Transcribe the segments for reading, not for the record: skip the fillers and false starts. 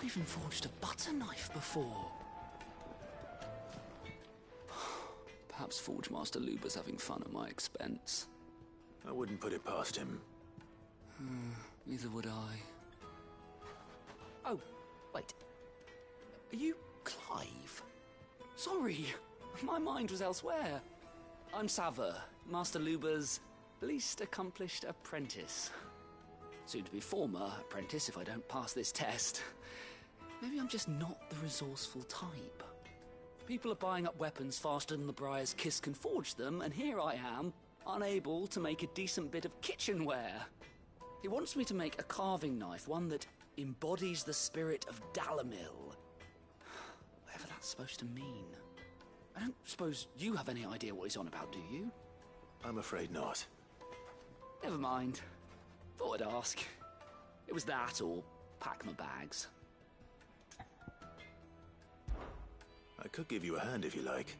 never even forged a butter knife before. Perhaps Forge Master Luber's having fun at my expense. I wouldn't put it past him. Neither would I. Oh, wait. Are you Clive? Sorry, my mind was elsewhere. I'm Sava, Master Luber's least accomplished apprentice. Soon to be former apprentice if I don't pass this test. Maybe I'm just not the resourceful type. People are buying up weapons faster than the Briar's Kiss can forge them, and here I am, unable to make a decent bit of kitchenware. He wants me to make a carving knife, one that embodies the spirit of Dalamil. Whatever that's supposed to mean. I don't suppose you have any idea what he's on about, do you? I'm afraid not. Never mind. Thought I'd ask. It was that or pack my bags. I could give you a hand if you like.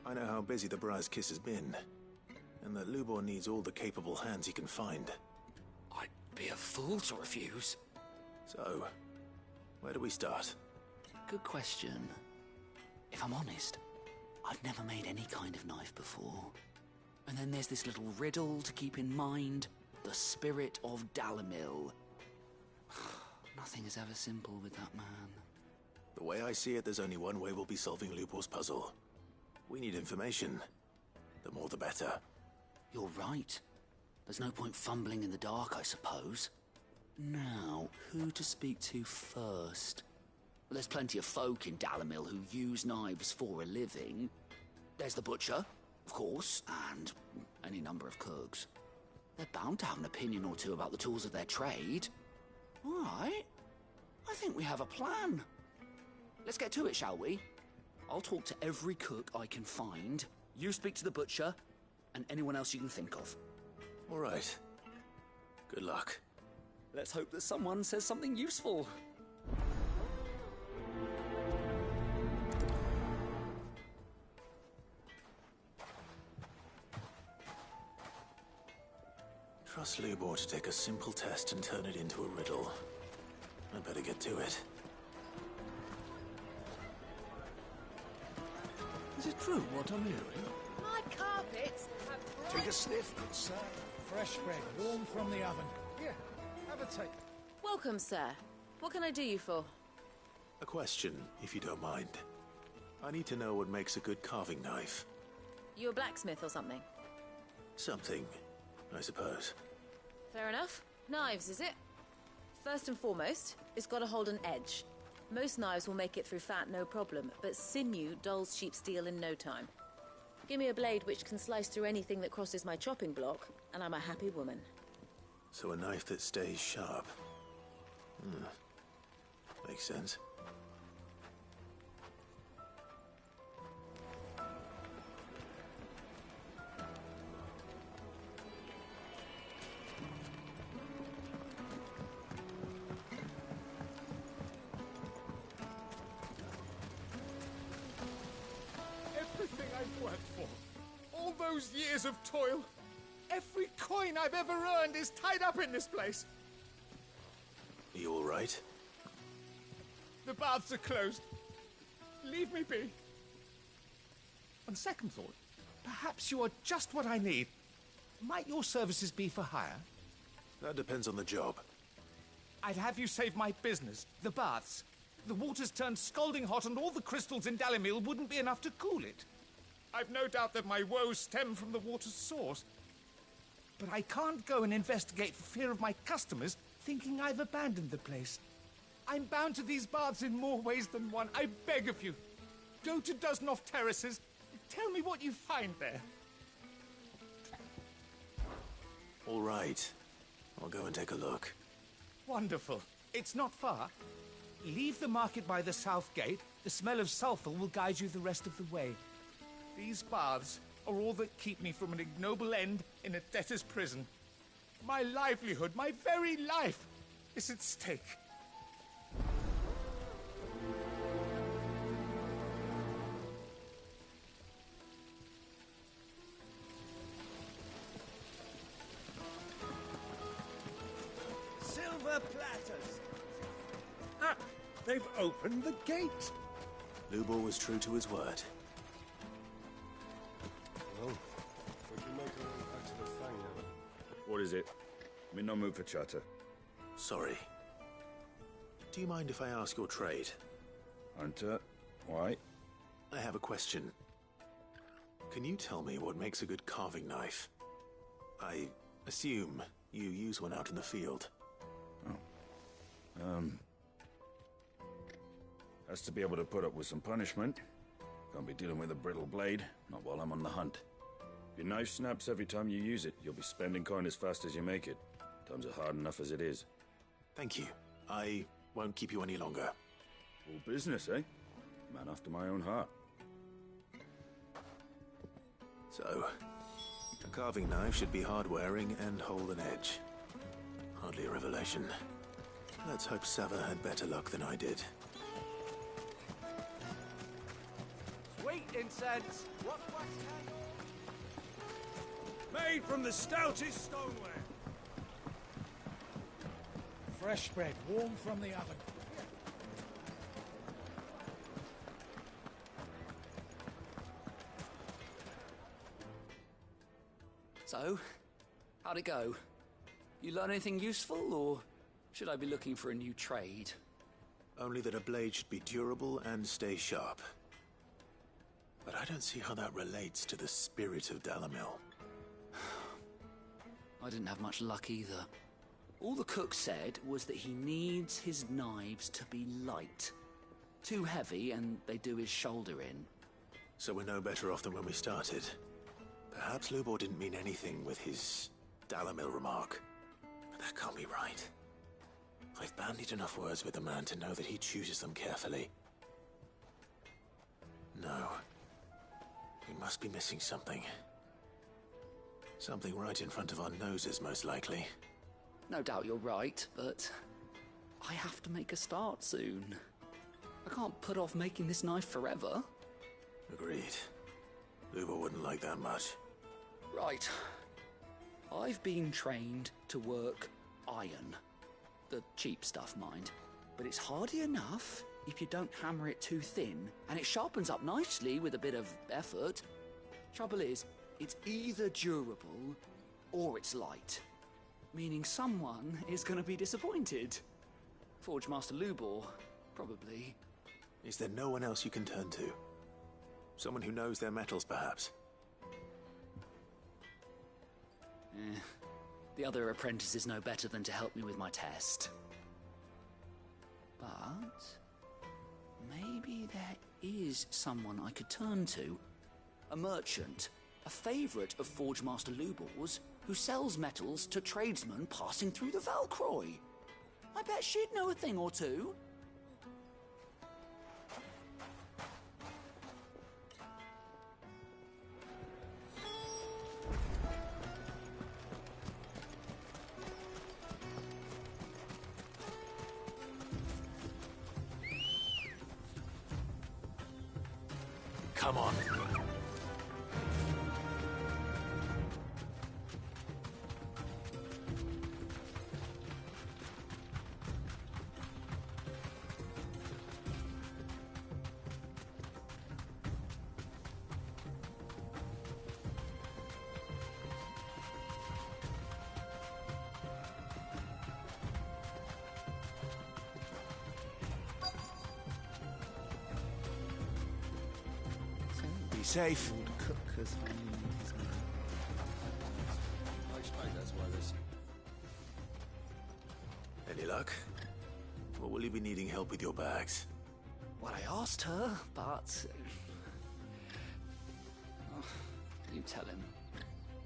I know how busy the Briar's Kiss has been, and that Lubor needs all the capable hands he can find. I'd be a fool to refuse. So, where do we start? Good question. If I'm honest, I've never made any kind of knife before. And then there's this little riddle to keep in mind. The spirit of Dalamil. Nothing is ever simple with that man. The way I see it, there's only one way we'll be solving Lubor's puzzle. We need information. The more the better. You're right. There's no point fumbling in the dark, I suppose. Now, who to speak to first? Well, there's plenty of folk in Dalamil who use knives for a living. There's the butcher, of course, and any number of cooks. They're bound to have an opinion or two about the tools of their trade. All right. I think we have a plan. Let's get to it, shall we? I'll talk to every cook I can find. You speak to the butcher, and anyone else you can think of. All right. Good luck. Let's hope that someone says something useful. Trust Lubor to take a simple test and turn it into a riddle. I'd better get to it. Is it true what I'm hearing? My carpets have bright... Take a sniff, good sir. Fresh bread, warm from the oven. Here, have a take. Welcome, sir. What can I do you for? A question, if you don't mind. I need to know what makes a good carving knife. You a blacksmith or something? Something, I suppose. Fair enough. Knives, is it? First and foremost, it's got to hold an edge. Most knives will make it through fat, no problem, but sinew dulls cheap steel in no time. Give me a blade which can slice through anything that crosses my chopping block, and I'm a happy woman. So a knife that stays sharp. Makes sense. Everything I've worked for, all those years of toil, every coin I've ever earned is tied up in this place. Are you all right? The baths are closed. Leave me be. On second thought, perhaps you are just what I need. Might your services be for hire? That depends on the job. I'd have you save my business, the baths. The water's turned scalding hot and all the crystals in Dalamil wouldn't be enough to cool it. I've no doubt that my woes stem from the water's source. But I can't go and investigate for fear of my customers thinking I've abandoned the place. I'm bound to these baths in more ways than one. I beg of you. Go to Dusnoff Terraces. Tell me what you find there. All right. I'll go and take a look. Wonderful. It's not far. Leave the market by the south gate. The smell of sulphur will guide you the rest of the way. These baths are all that keep me from an ignoble end in a debtor's prison. My livelihood, my very life, is at stake. Silver platters. They've opened the gate! Lubor was true to his word. Well, we can make our way back to the Fang now. What is it? I'm in no mood for chatter. Sorry. Do you mind if I ask your trade? Hunter, why? I have a question. Can you tell me what makes a good carving knife? I assume you use one out in the field. Has to be able to put up with some punishment. Can't be dealing with a brittle blade, not while I'm on the hunt. If your knife snaps every time you use it, you'll be spending coin as fast as you make it. Times are hard enough as it is. Thank you. I won't keep you any longer. All business, eh? Man after my own heart. So, a carving knife should be hard-wearing and hold an edge. Hardly a revelation. Let's hope Sava had better luck than I did. Sweet incense! What wax Made from the stoutest stoneware! Fresh bread, warm from the oven. So, how'd it go? You learn anything useful, or should I be looking for a new trade? Only that a blade should be durable and stay sharp. But I don't see how that relates to the spirit of Dalamil. I didn't have much luck either. All the cook said was that he needs his knives to be light. Too heavy and they do his shoulder in. So we're no better off than when we started. Perhaps Lubor didn't mean anything with his Dalamil remark. But that can't be right. I've bandied enough words with the man to know that he chooses them carefully. No. We must be missing something. Something right in front of our noses, most likely. No doubt you're right, but I have to make a start soon. I can't put off making this knife forever. Agreed. Lubor wouldn't like that much. Right. I've been trained to work iron. The cheap stuff, mind. But it's hardy enough if you don't hammer it too thin, and it sharpens up nicely with a bit of effort. Trouble is, it's either durable or it's light. Meaning someone is going to be disappointed. Forge Master Lubor, probably. Is there no one else you can turn to? Someone who knows their metals, perhaps? The other apprentices know better than to help me with my test. But maybe there is someone I could turn to. A merchant, a favourite of Forge Master Lubor's, who sells metals to tradesmen passing through the Valcroy. I bet she'd know a thing or two. Come on. Be safe. I expect that's why this. Any luck? Or will you be needing help with your bags? Well, I asked her, but... Oh, you tell him.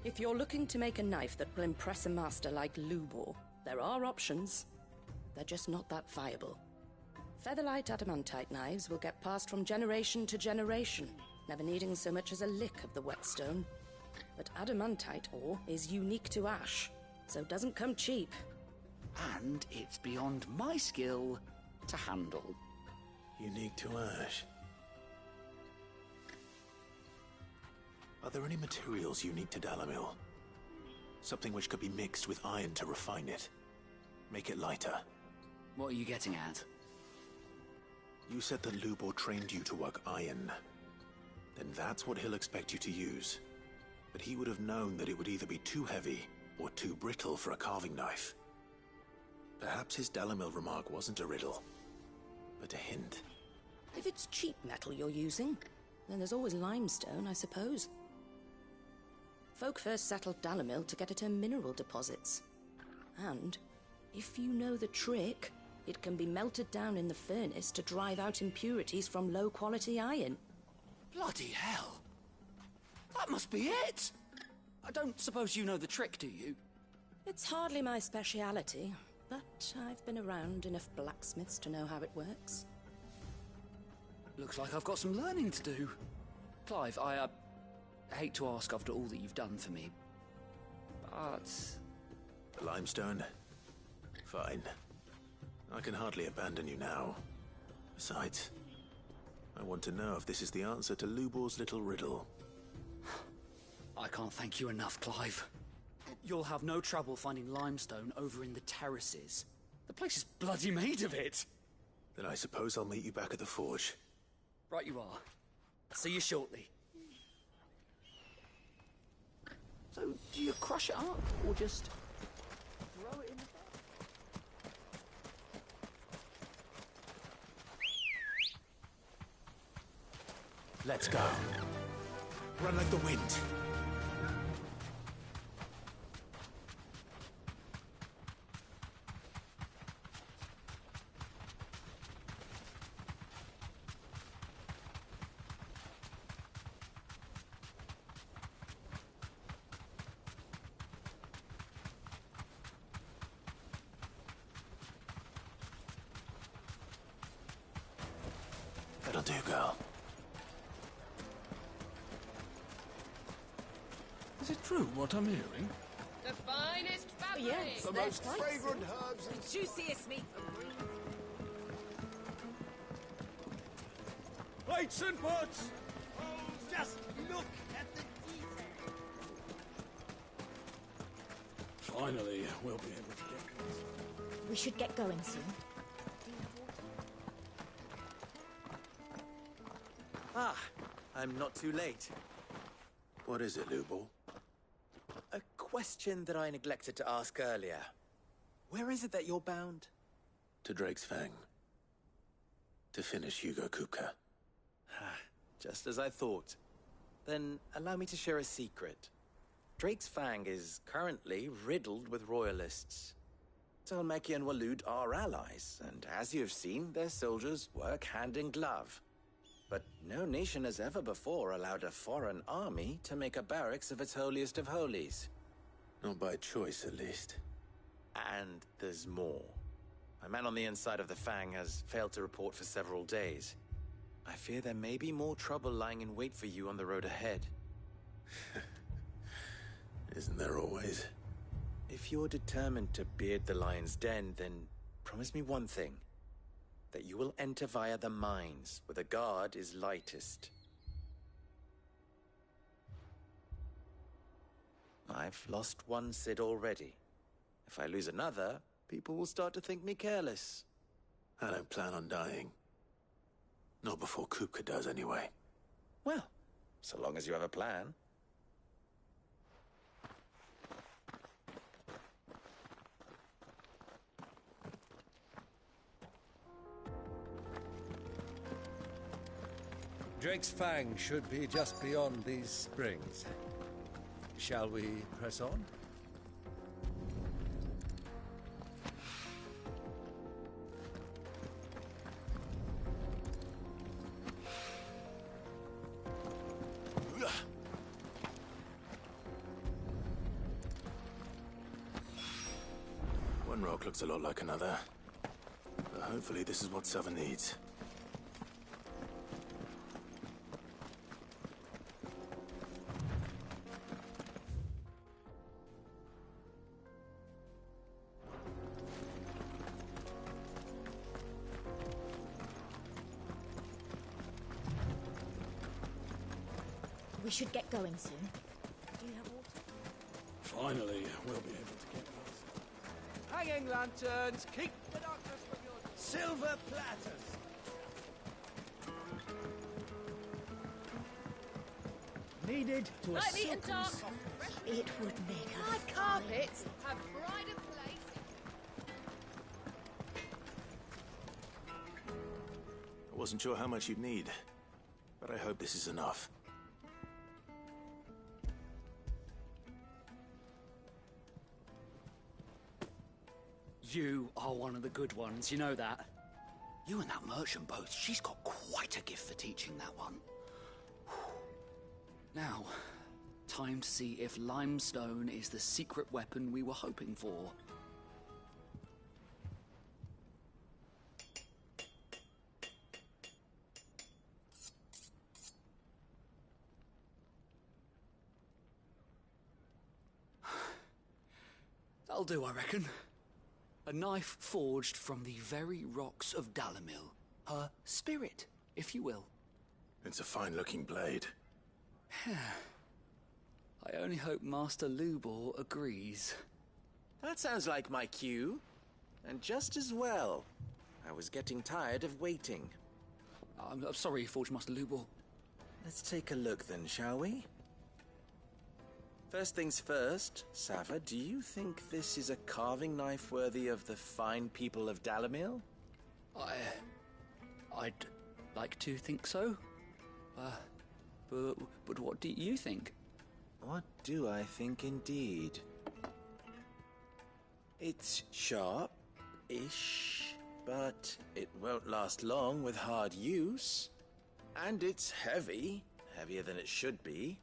If you're looking to make a knife that will impress a master like Lubor, there are options. They're just not that viable. Featherlight adamantite knives will get passed from generation to generation, never needing so much as a lick of the whetstone. But adamantite ore is unique to ash, so doesn't come cheap. And it's beyond my skill to handle. Unique to ash. Are there any materials unique to Dalamil? Something which could be mixed with iron to refine it. Make it lighter. What are you getting at? You said that Lubor trained you to work iron. Then that's what he'll expect you to use. But he would have known that it would either be too heavy or too brittle for a carving knife. Perhaps his Dalamil remark wasn't a riddle, but a hint. If it's cheap metal you're using, then there's always limestone, I suppose. Folk first settled Dalamil to get at her mineral deposits. And, if you know the trick, it can be melted down in the furnace to drive out impurities from low-quality iron. Bloody hell! That must be it! I don't suppose you know the trick, do you? It's hardly my speciality, but I've been around enough blacksmiths to know how it works. Looks like I've got some learning to do. Clive, I hate to ask after all that you've done for me, but... Limestone? Fine. I can hardly abandon you now. Besides, I want to know if this is the answer to Lubor's little riddle. I can't thank you enough, Clive. You'll have no trouble finding limestone over in the terraces. The place is bloody made of it. Then I suppose I'll meet you back at the forge. Right you are. See you shortly. So, do you crush it up, or just throw it in the fire? Let's go. Run like the wind. That'll do, girl. Is it true what I'm hearing? The finest fabric. Yes, The most fragrant herbs and The juiciest meat from Greece. Plates and pots! Just look at the detail. Finally, we'll be able to get this. We should get going soon. Ah, I'm not too late. What is it, Lubor? A question that I neglected to ask earlier. Where is it that you're bound? To Drake's Fang. To finish Hugo Kupka. Just as I thought. Then allow me to share a secret. Drake's Fang is currently riddled with royalists. Talmeki and Waloed are allies, and as you've seen, their soldiers work hand in glove. But no nation has ever before allowed a foreign army to make a barracks of its holiest of holies. Not by choice, at least. And there's more. A man on the inside of the Fang has failed to report for several days. I fear there may be more trouble lying in wait for you on the road ahead. Isn't there always? If you're determined to beard the lion's den, then promise me one thing. That you will enter via the mines, where the guard is lightest. I've lost one Cid already. If I lose another, people will start to think me careless. I don't plan on dying. Not before Kupka does, anyway. Well, so long as you have a plan. Drake's Fang should be just beyond these springs. Shall we press on? One rock looks a lot like another. But hopefully this is what Sava needs. We should get going soon. Do you have water? Finally, we'll be able to get this. Hanging lanterns, keep the darkness from your... Silver platters. Needed to a Lightly and silken dark. soft. It would make a Hard carpets have pride of place. I wasn't sure how much you'd need, but I hope this is enough. You are one of the good ones, you know that. You and that merchant both, she's got quite a gift for teaching that one. Now, time to see if limestone is the secret weapon we were hoping for. That'll do, I reckon. A knife forged from the very rocks of Dalamil. Her spirit, if you will. It's a fine-looking blade. I only hope Master Lubor agrees. That sounds like my cue. And just as well. I was getting tired of waiting. I'm sorry, Forge Master Lubor. Let's take a look then, shall we? First things first, Sava, do you think this is a carving knife worthy of the fine people of Dalamil? I'd like to think so. But what do you think? What do I think indeed? It's sharp-ish, but it won't last long with hard use. And it's heavy, heavier than it should be.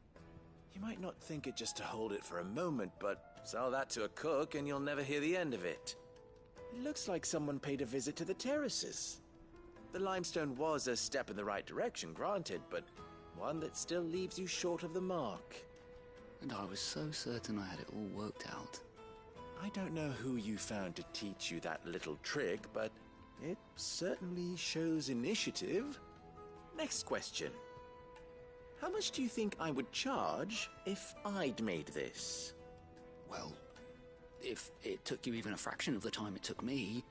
You might not think it just to hold it for a moment, but sell that to a cook and you'll never hear the end of it. It looks like someone paid a visit to the terraces. The limestone was a step in the right direction, granted, but one that still leaves you short of the mark. And I was so certain I had it all worked out. I don't know who you found to teach you that little trick, but it certainly shows initiative. Next question. How much do you think I would charge if I'd made this? Well, if it took you even a fraction of the time it took me,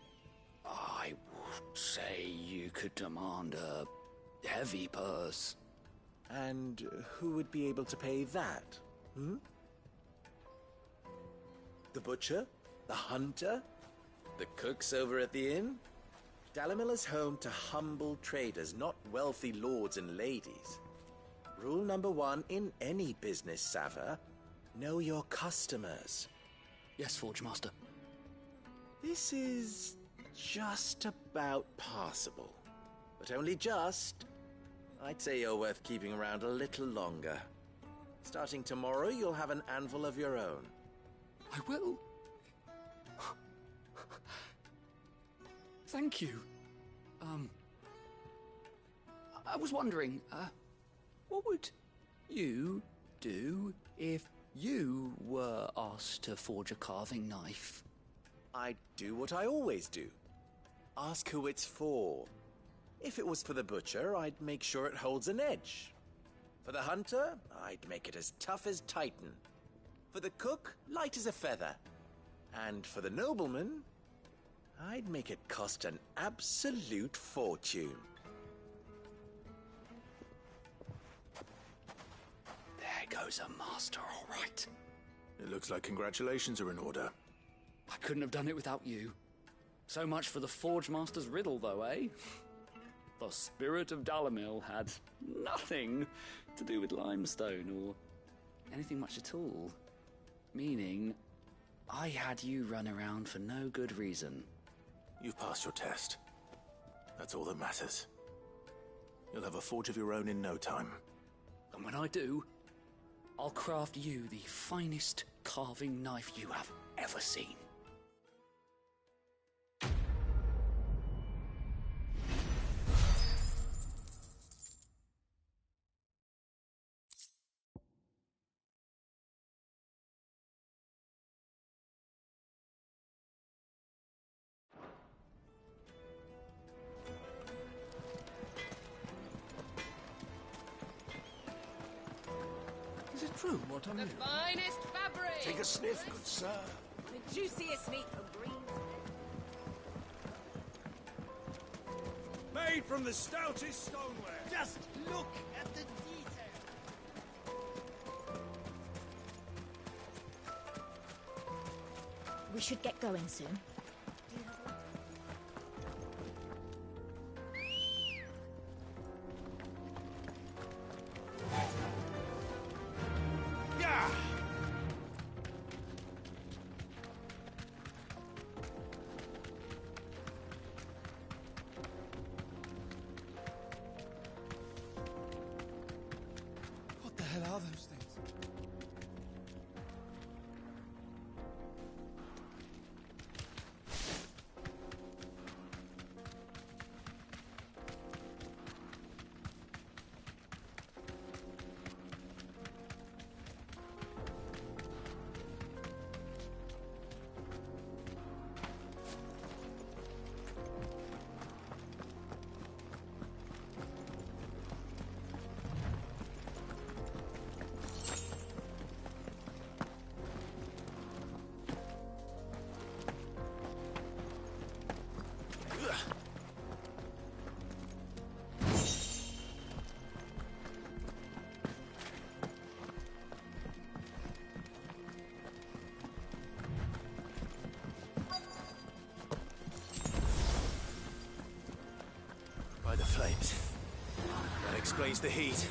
I would say you could demand a heavy purse. And who would be able to pay that? The butcher? The hunter? The cooks over at the inn? Dalamil is home to humble traders, not wealthy lords and ladies. Rule number 1 in any business, Sava, know your customers. Yes, Forge Master. This is just about passable. But only just. I'd say you're worth keeping around a little longer. Starting tomorrow, you'll have an anvil of your own. I will. Thank you. I was wondering, what would you do if you were asked to forge a carving knife? I'd do what I always do. Ask who it's for. If it was for the butcher, I'd make sure it holds an edge. For the hunter, I'd make it as tough as Titan. For the cook, light as a feather. And for the nobleman, I'd make it cost an absolute fortune. There goes a master, all right. It looks like congratulations are in order. I couldn't have done it without you. So much for the Forge Master's riddle, though, eh? The spirit of Dalamil had nothing to do with limestone or anything much at all. Meaning, I had you run around for no good reason. You've passed your test. That's all that matters. You'll have a forge of your own in no time. And when I do, I'll craft you the finest carving knife you have ever seen. Is it true what I'm The hearing? finest fabric. Take a sniff, good sir. The juiciest meat from Green's. made from the stoutest stoneware. Just look at the detail. We should get going soon. Yeah! What the hell are those things? By the flames. That explains the heat.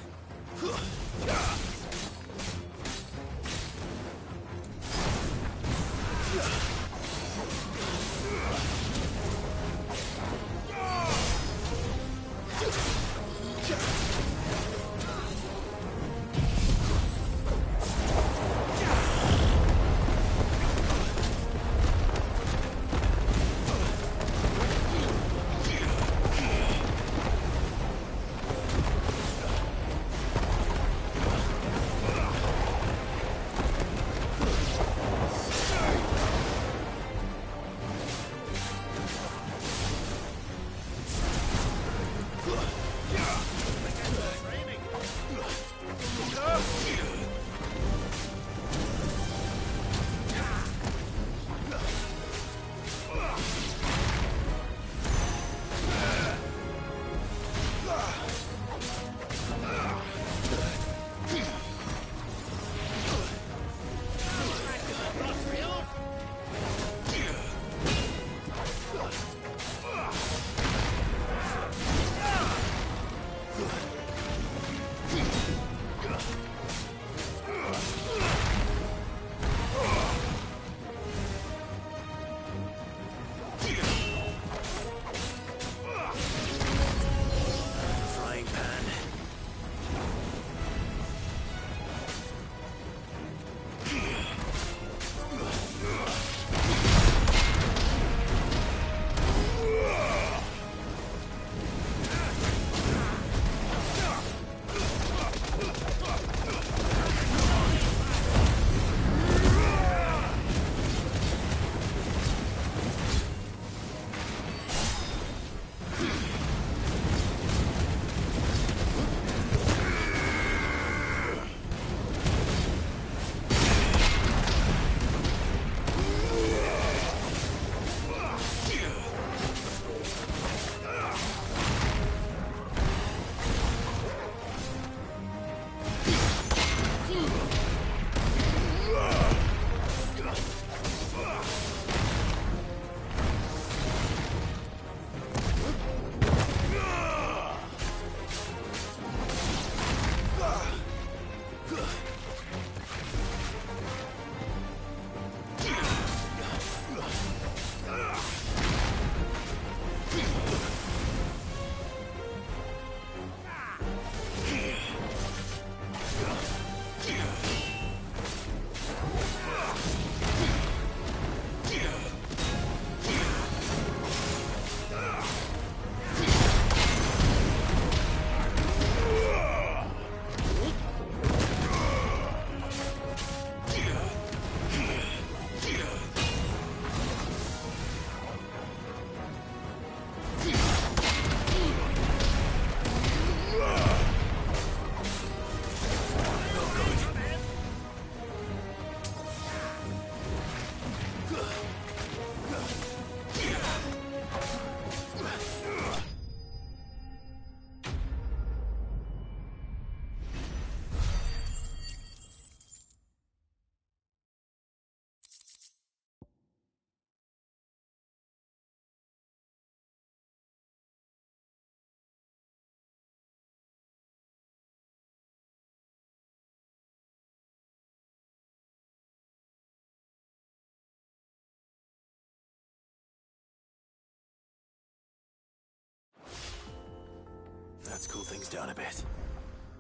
things down a bit.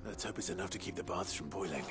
Let's hope it's enough to keep the baths from boiling.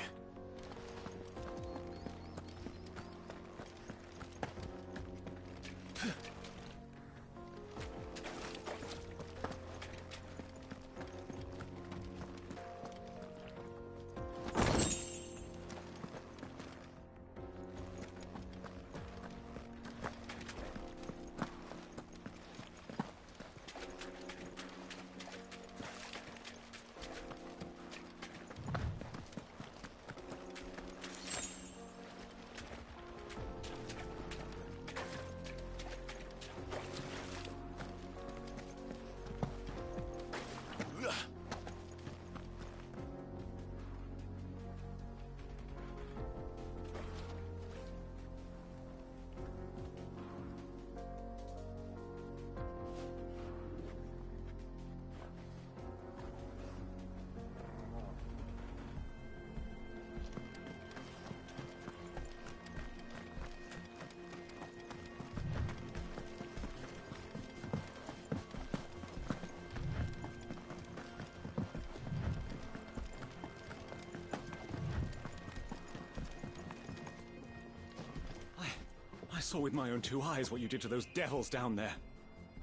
I saw with my own two eyes what you did to those devils down there,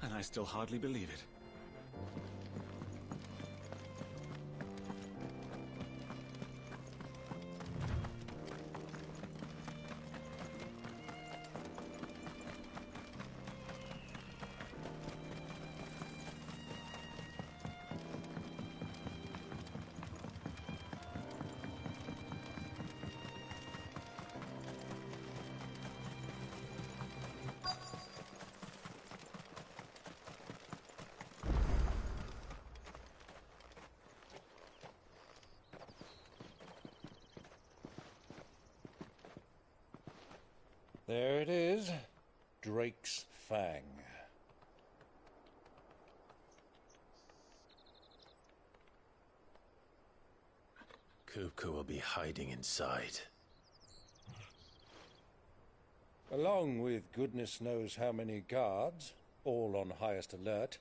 and I still hardly believe it. There it is. Drake's Fang. Kupka will be hiding inside. Along with goodness knows how many guards, all on highest alert.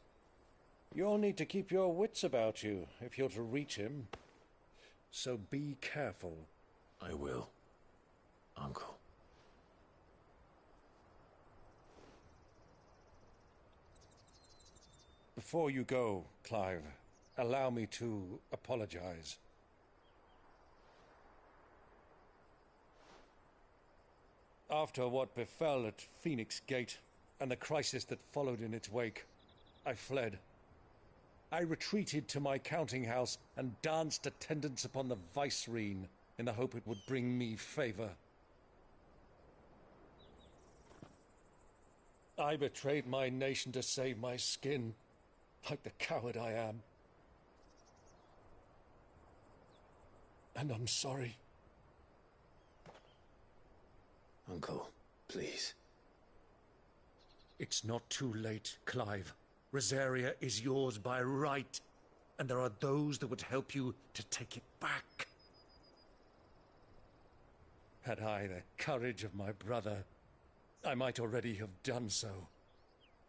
You'll need to keep your wits about you if you're to reach him. So be careful. I will, Uncle. Before you go, Clive, allow me to apologize. After what befell at Phoenix Gate and the crisis that followed in its wake, I fled. I retreated to my counting house and danced attendance upon the vicereine in the hope it would bring me favor. I betrayed my nation to save my skin, like the coward I am. And I'm sorry. Uncle, please. It's not too late, Clive. Rosaria is yours by right, and there are those that would help you to take it back. Had I the courage of my brother, I might already have done so.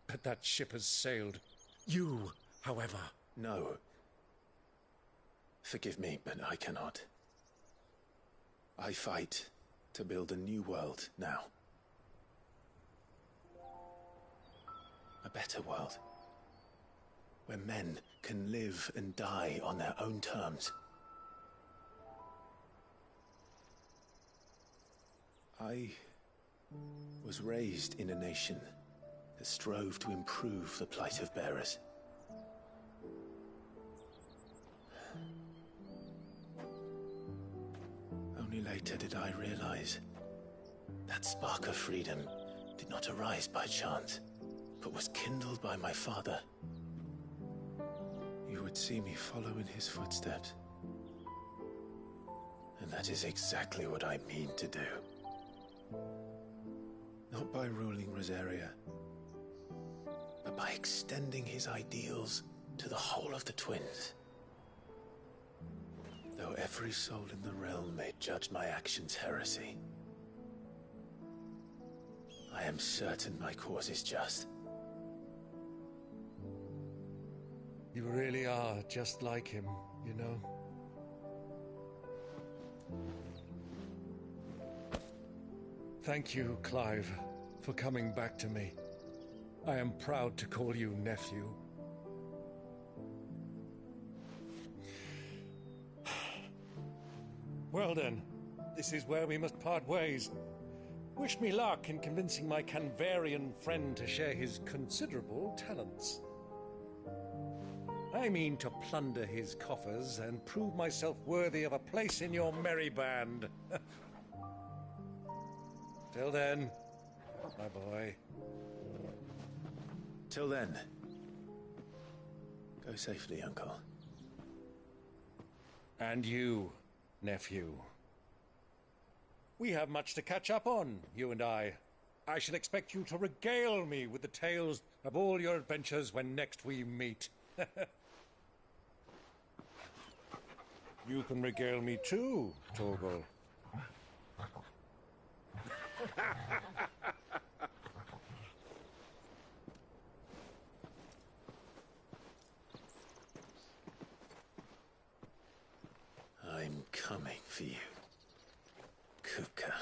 But that ship has sailed. You, however... No. Forgive me, but I cannot. I fight to build a new world now. A better world. Where men can live and die on their own terms. I was raised in a nation that strove to improve the plight of bearers. Only later did I realize that spark of freedom did not arise by chance, but was kindled by my father. You would see me follow in his footsteps. And that is exactly what I mean to do. Not by ruling Rosaria, but by extending his ideals to the whole of the twins. Though every soul in the realm may judge my actions heresy, I am certain my cause is just. You really are just like him, you know? Thank you, Clive, for coming back to me. I am proud to call you nephew. Well then, this is where we must part ways. Wish me luck in convincing my Canvarian friend to share his considerable talents. I mean to plunder his coffers and prove myself worthy of a place in your merry band. Till then, my boy. Till then. Go safely, Uncle. And you, nephew. We have much to catch up on, you and I. I shall expect you to regale me with the tales of all your adventures when next we meet. You can regale me too, Torgal. I'm coming for you, Kupka.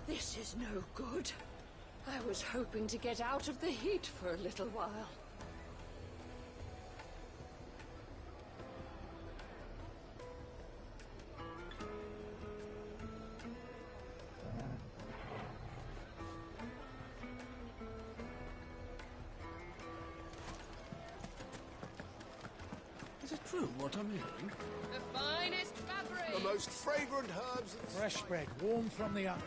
This is no good. I was hoping to get out of the heat for a little while. Is it true what I'm hearing? The finest fabric. The most fragrant herbs. Fresh bread, warm from the oven.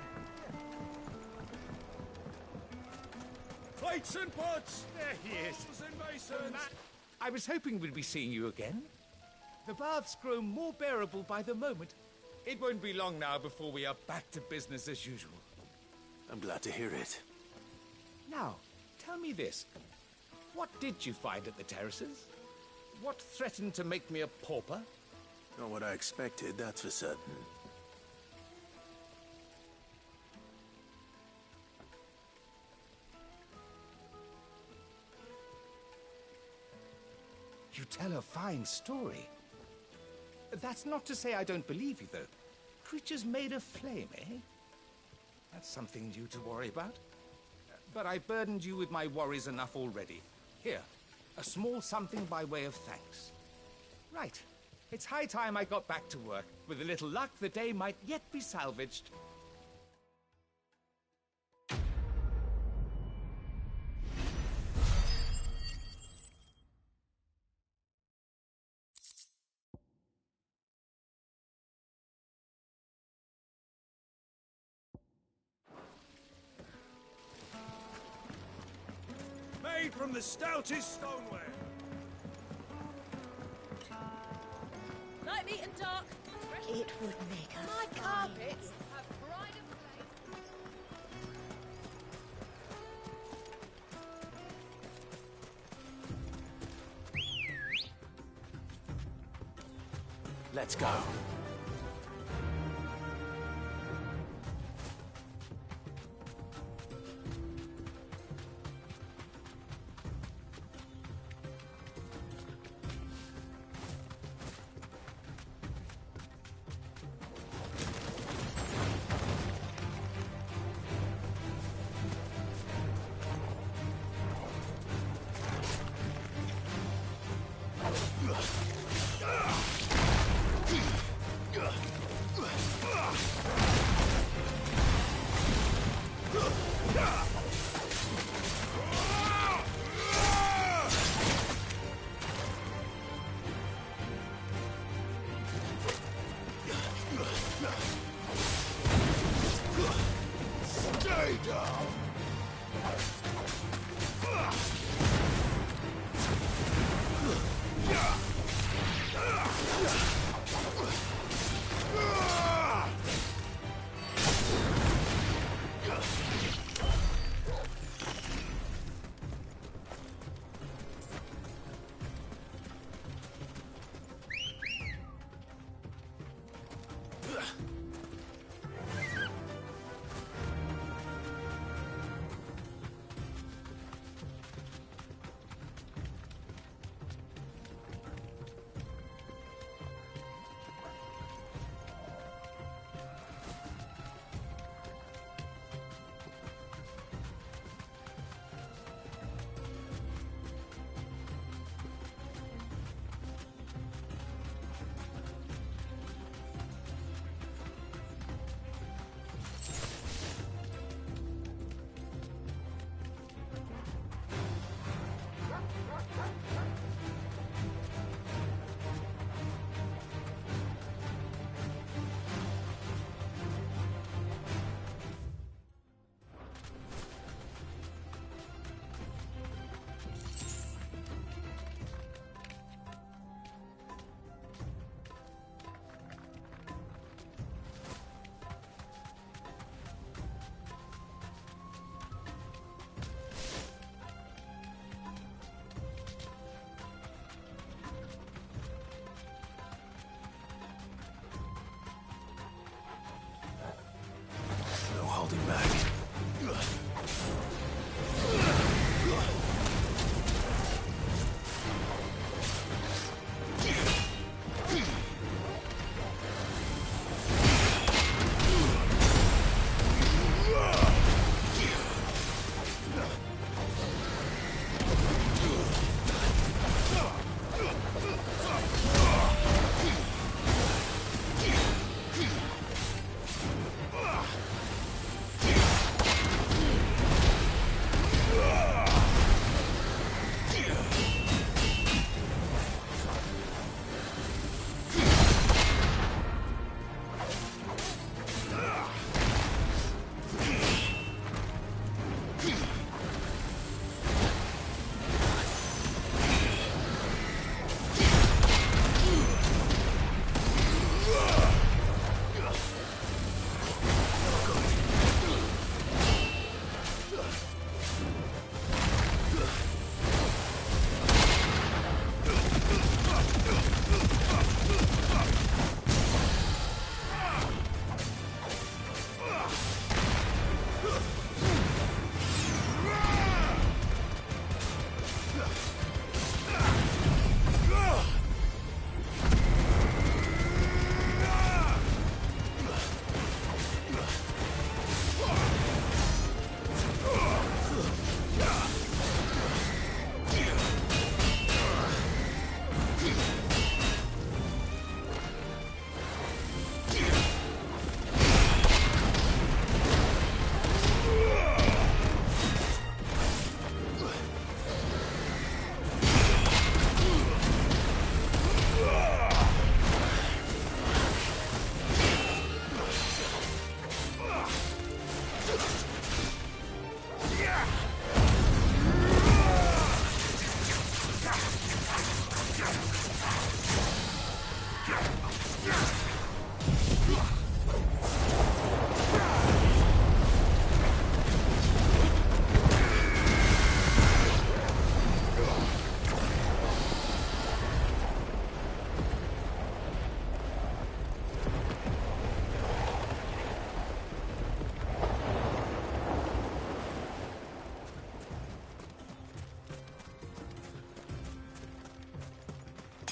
Plates and pots! There he is. I was hoping we'd be seeing you again. The baths grow more bearable by the moment. It won't be long now before we are back to business as usual. I'm glad to hear it. Now, tell me this. What did you find at the terraces? What threatened to make me a pauper? Not what I expected, that's for certain. You tell a fine story. That's not to say I don't believe you, though. Creatures made of flame, eh? That's something new to worry about. But I burdened you with my worries enough already. Here, a small something by way of thanks. Right. It's high time I got back to work. With a little luck, the day might yet be salvaged. Made from the stoutest stoneware. Light, neat and dark. It would make a My fine... carpets have pride of place. Let's go.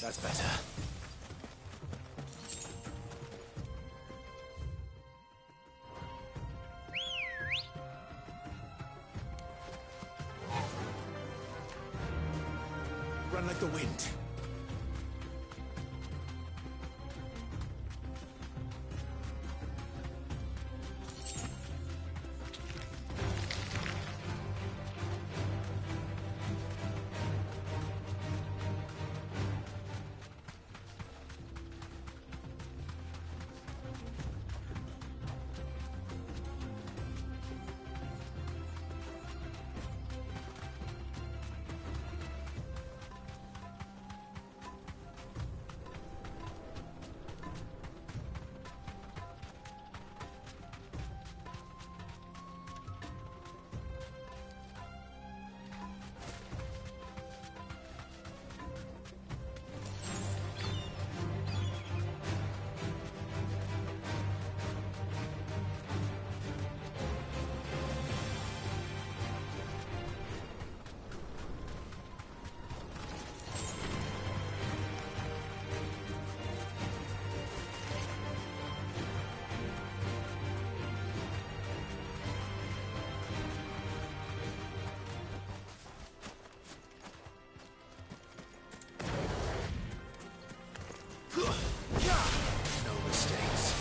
That's better. Run like the wind. No mistakes.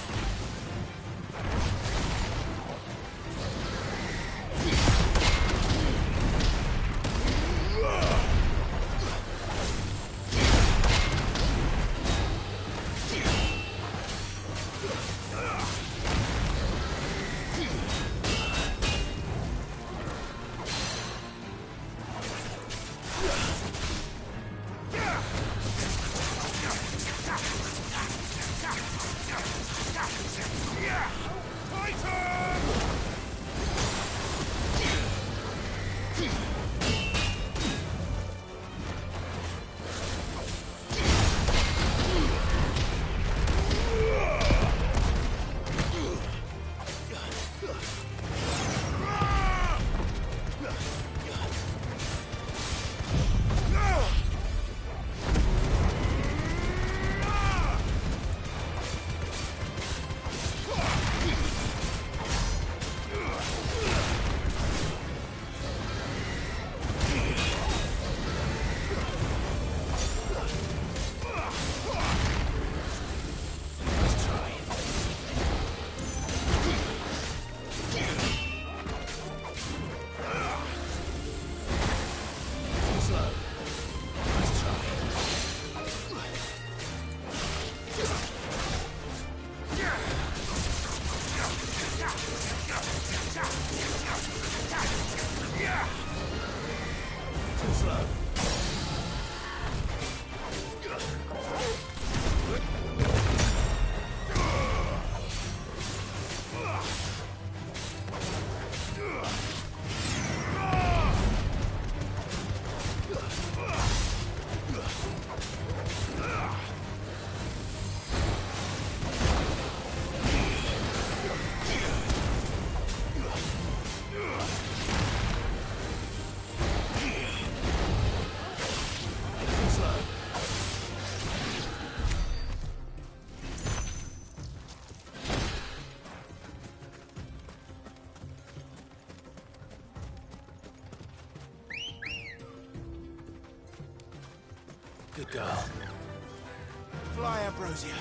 Good girl. Fly, Ambrosia.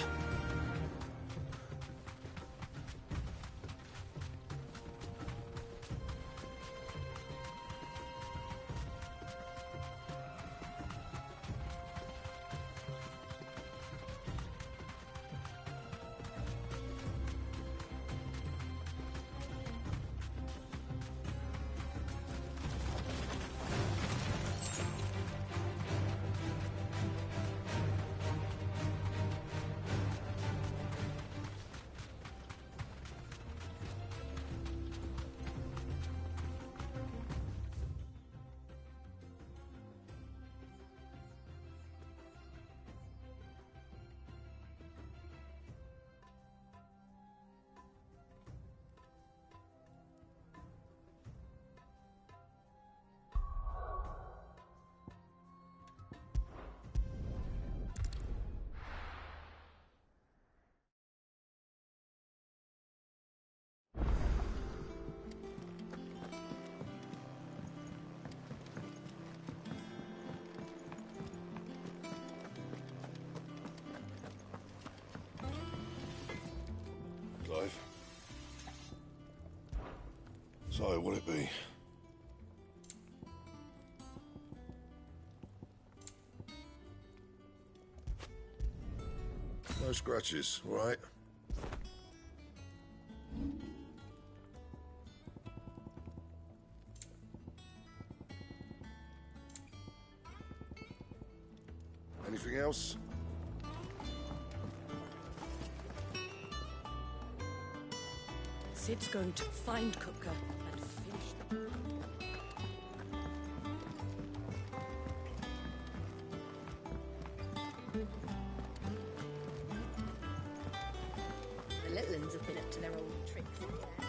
So, what'll it be? No scratches, all right? Anything else? Sid's going to find Cooker and finish them. The little uns have been up to their old tricks again.